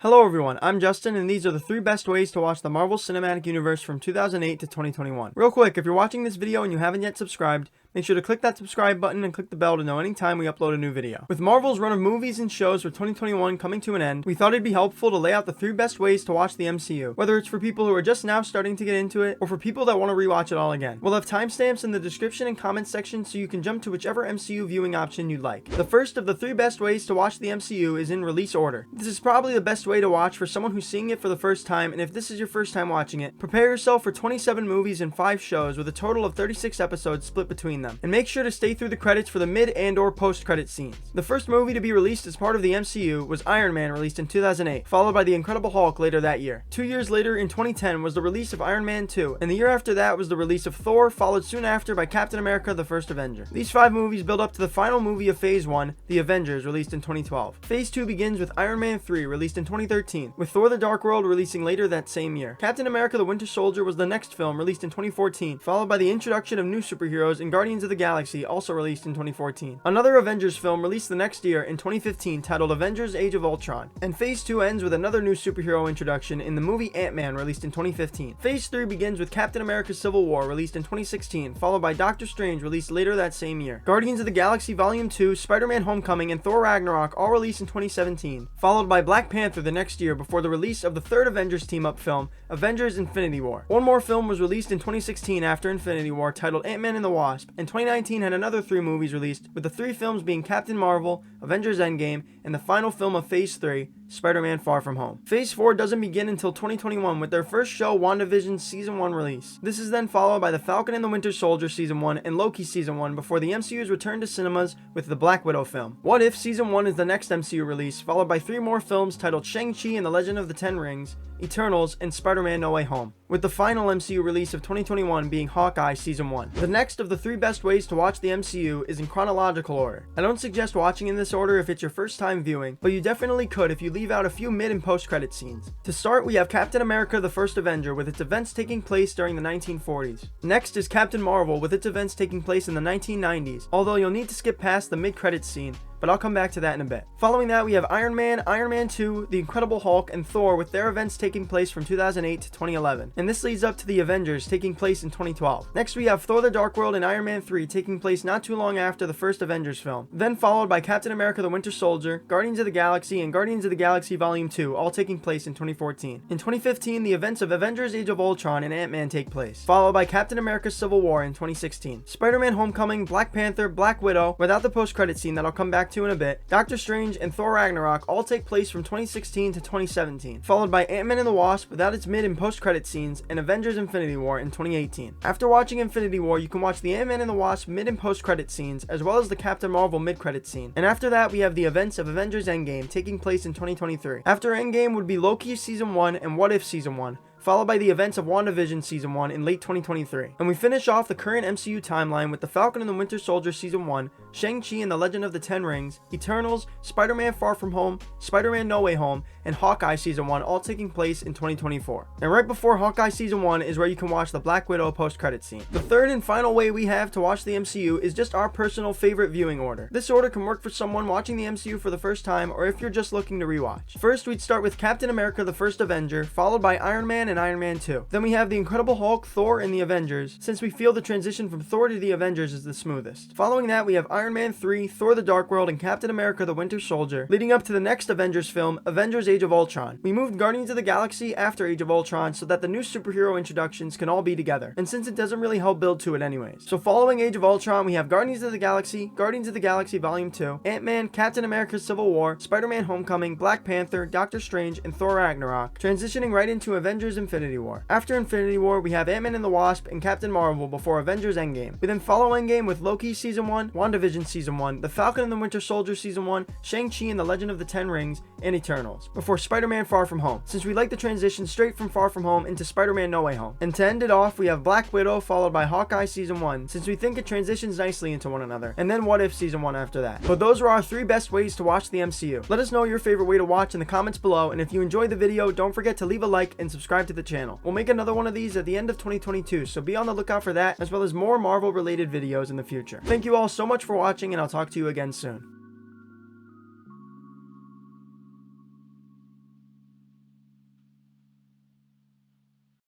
Hello everyone, I'm Justin, and these are the 3 best ways to watch the Marvel Cinematic Universe from 2008 to 2021. Real quick, if you're watching this video and you haven't yet subscribed, make sure to click that subscribe button and click the bell to know anytime we upload a new video. With Marvel's run of movies and shows for 2021 coming to an end, we thought it'd be helpful to lay out the 3 best ways to watch the MCU, whether it's for people who are just now starting to get into it, or for people that want to rewatch it all again. We'll have timestamps in the description and comments section so you can jump to whichever MCU viewing option you'd like. The first of the 3 best ways to watch the MCU is in release order. This is probably the best way to watch for someone who's seeing it for the first time, and if this is your first time watching it, prepare yourself for 27 movies and 5 shows with a total of 36 episodes split between them. And make sure to stay through the credits for the mid and or post-credit scenes. The first movie to be released as part of the MCU was Iron Man, released in 2008, followed by The Incredible Hulk later that year. 2 years later, in 2010, was the release of Iron Man 2, and the year after that was the release of Thor, followed soon after by Captain America: The First Avenger. These 5 movies build up to the final movie of Phase 1, The Avengers, released in 2012. Phase 2 begins with Iron Man 3, released in 2013, with Thor: The Dark World releasing later that same year. Captain America: The Winter Soldier was the next film, released in 2014, followed by the introduction of new superheroes in Guardians of the Galaxy, also released in 2014. Another Avengers film released the next year in 2015 titled Avengers: Age of Ultron. And Phase 2 ends with another new superhero introduction in the movie Ant-Man, released in 2015. Phase 3 begins with Captain America: Civil War, released in 2016, followed by Doctor Strange, released later that same year. Guardians of the Galaxy Volume 2, Spider-Man: Homecoming, and Thor: Ragnarok all released in 2017, followed by Black Panther the next year before the release of the third Avengers team-up film, Avengers: Infinity War. One more film was released in 2016 after Infinity War, titled Ant-Man and the Wasp, and 2019 had another 3 movies released, with the 3 films being Captain Marvel, Avengers: Endgame, and the final film of Phase 3, Spider-Man: Far From Home. Phase 4 doesn't begin until 2021 with their first show, WandaVision Season 1 release. This is then followed by The Falcon and the Winter Soldier Season 1 and Loki Season 1 before the MCU's return to cinemas with the Black Widow film. What If Season 1 is the next MCU release, followed by 3 more films titled Shang-Chi and the Legend of the Ten Rings, Eternals, and Spider-Man: No Way Home, with the final MCU release of 2021 being Hawkeye Season 1. The next of the 3 best ways to watch the MCU is in chronological order. I don't suggest watching in this order if it's your first time viewing, but you definitely could if you leave out a few mid and post-credit scenes. To start, we have Captain America: The First Avenger, with its events taking place during the 1940s. Next is Captain Marvel, with its events taking place in the 1990s, although you'll need to skip past the mid-credit scene, but I'll come back to that in a bit. Following that, we have Iron Man, Iron Man 2, The Incredible Hulk, and Thor, with their events taking place from 2008 to 2011. And this leads up to the Avengers, taking place in 2012. Next, we have Thor: The Dark World and Iron Man 3, taking place not too long after the first Avengers film. Then followed by Captain America: The Winter Soldier, Guardians of the Galaxy, and Guardians of the Galaxy Volume 2, all taking place in 2014. In 2015, the events of Avengers: Age of Ultron and Ant-Man take place, followed by Captain America: Civil War in 2016. Spider-Man: Homecoming, Black Panther, Black Widow, without the post-credit scene that I'll come back to in a bit, Doctor Strange, and Thor: Ragnarok all take place from 2016 to 2017, followed by Ant-Man and the Wasp without its mid and post-credit scenes, and Avengers: Infinity War in 2018. After watching Infinity War, you can watch the Ant-Man and the Wasp mid and post-credit scenes, as well as the Captain Marvel mid-credit scene. And after that, we have the events of Avengers: Endgame taking place in 2023. After Endgame would be Loki Season 1 and What If Season 1, followed by the events of WandaVision Season 1 in late 2023. And we finish off the current MCU timeline with The Falcon and the Winter Soldier Season 1, Shang-Chi and the Legend of the Ten Rings, Eternals, Spider-Man: Far From Home, Spider-Man: No Way Home, and Hawkeye Season 1 all taking place in 2024. And right before Hawkeye Season 1 is where you can watch the Black Widow post-credit scene. The third and final way we have to watch the MCU is just our personal favorite viewing order. This order can work for someone watching the MCU for the first time, or if you're just looking to rewatch. First, we'd start with Captain America: The First Avenger, followed by Iron Man and Iron Man 2. Then we have The Incredible Hulk, Thor, and the Avengers, since we feel the transition from Thor to the Avengers is the smoothest. Following that, we have Iron Man 3, Thor: The Dark World, and Captain America: The Winter Soldier, leading up to the next Avengers film, Avengers: Age of Ultron. We moved Guardians of the Galaxy after Age of Ultron so that the new superhero introductions can all be together, and since it doesn't really help build to it anyways. So following Age of Ultron, we have Guardians of the Galaxy Volume 2, Ant-Man, Captain America: Civil War, Spider-Man: Homecoming, Black Panther, Doctor Strange, and Thor: Ragnarok, transitioning right into Avengers: Infinity War. After Infinity War, we have Ant-Man and the Wasp and Captain Marvel before Avengers: Endgame. We then follow Endgame with Loki Season 1, WandaVision Season 1, The Falcon and the Winter Soldier Season 1, Shang-Chi and the Legend of the Ten Rings, and Eternals, before Spider-Man: Far From Home, since we like the transition straight from Far From Home into Spider-Man: No Way Home. And to end it off, we have Black Widow followed by Hawkeye Season 1, since we think it transitions nicely into one another, and then What If Season 1 after that. But those are our 3 best ways to watch the MCU. Let us know your favorite way to watch in the comments below, and if you enjoyed the video, don't forget to leave a like and subscribe to the channel. We'll make another one of these at the end of 2022, so be on the lookout for that, as well as more Marvel related videos in the future. Thank you all so much for watching, and I'll talk to you again soon.